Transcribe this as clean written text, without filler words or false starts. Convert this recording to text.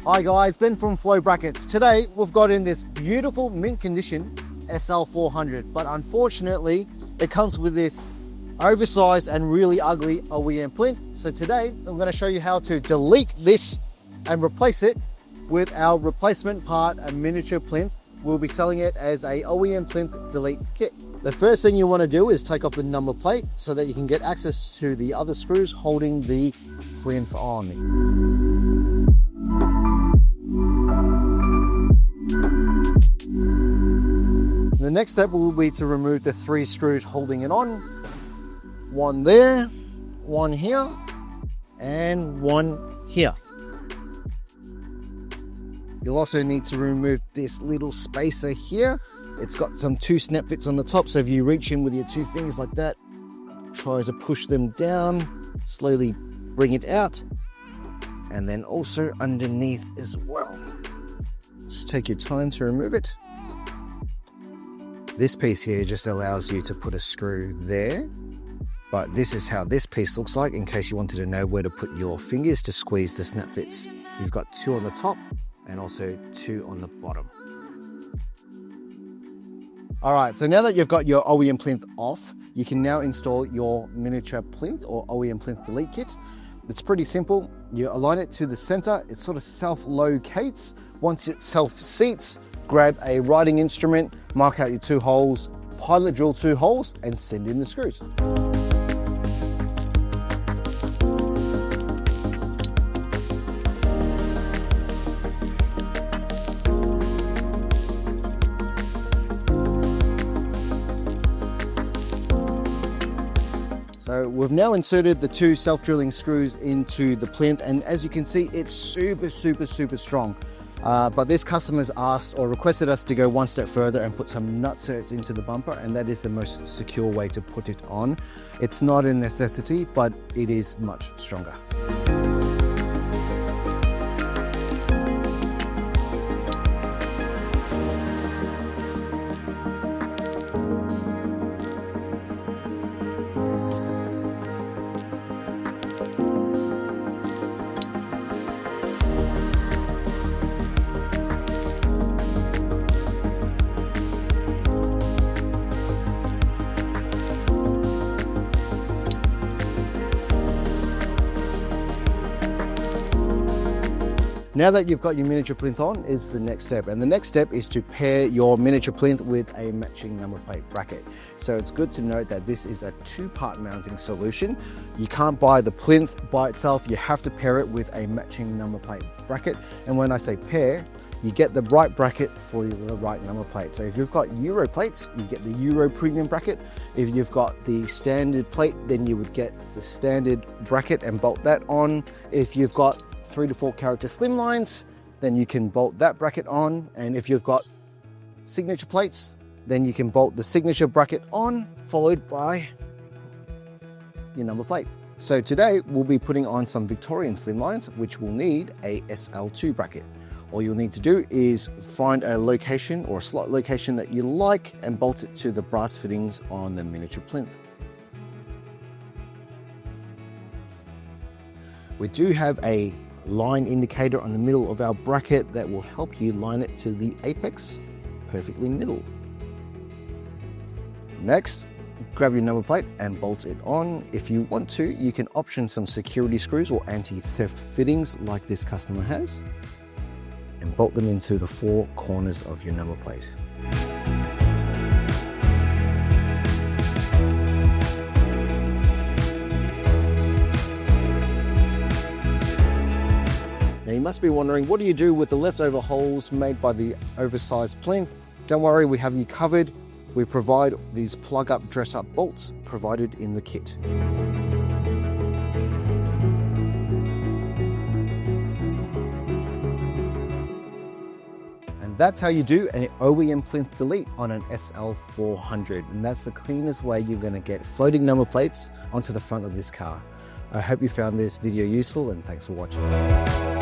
Hi guys, Ben from Flow Brackets. Today we've got in this beautiful mint condition SL400, but unfortunately it comes with this oversized and really ugly OEM plinth. So today I'm going to show you how to delete this and replace it with our replacement part, a miniature plinth. We'll be selling it as a OEM plinth delete kit. The first thing you want to do is take off the number plate so that you can get access to the other screws holding the plinth on. The next step will be to remove the 3 screws holding it on. One there, one here, and one here. You'll also need to remove this little spacer here. It's got some 2 snap fits on the top, so if you reach in with your 2 fingers like that, try to push them down, slowly bring it out, and then also underneath as well. Just take your time to remove it. This piece here just allows you to put a screw there, but this is how this piece looks like in case you wanted to know where to put your fingers to squeeze the snap fits. You've got 2 on the top and also 2 on the bottom. All right, so now that you've got your OEM plinth off, you can now install your miniature plinth or OEM plinth delete kit. It's pretty simple. You align it to the center, it sort of self-locates. Once it self-seats, grab a writing instrument, mark out your 2 holes, pilot drill 2 holes, and send in the screws. So we've now inserted the 2 self-drilling screws into the plinth, and as you can see, it's super strong. But this customer's asked or requested us to go one step further and put some nutserts into the bumper, and that is the most secure way to put it on. It's not a necessity, but it is much stronger. Now that you've got your miniature plinth on is the next step, and the next step is to pair your miniature plinth with a matching number plate bracket. So it's good to note that this is a 2-part mounting solution. You can't buy the plinth by itself, you have to pair it with a matching number plate bracket. And when I say pair, you get the right bracket for the right number plate. So if you've got Euro plates, you get the Euro premium bracket. If you've got the standard plate, then you would get the standard bracket and bolt that on. If you've got 3 to 4 character slimlines, then you can bolt that bracket on. And if you've got signature plates, then you can bolt the signature bracket on, followed by your number plate. So today we'll be putting on some Victorian slimlines, which will need a SL2 bracket. All you'll need to do is find a location or a slot location that you like and bolt it to the brass fittings on the miniature plinth. We do have a line indicator on the middle of our bracket that will help you line it to the apex perfectly middle. Next, grab your number plate and bolt it on. If you want to, you can option some security screws or anti-theft fittings like this customer has, and bolt them into the 4 corners of your number plate. Now you must be wondering, what do you do with the leftover holes made by the oversized plinth? Don't worry, we have you covered. We provide these plug-up, dress-up bolts provided in the kit. And that's how you do an OEM plinth delete on an SL400. And that's the cleanest way you're going to get floating number plates onto the front of this car. I hope you found this video useful, and thanks for watching.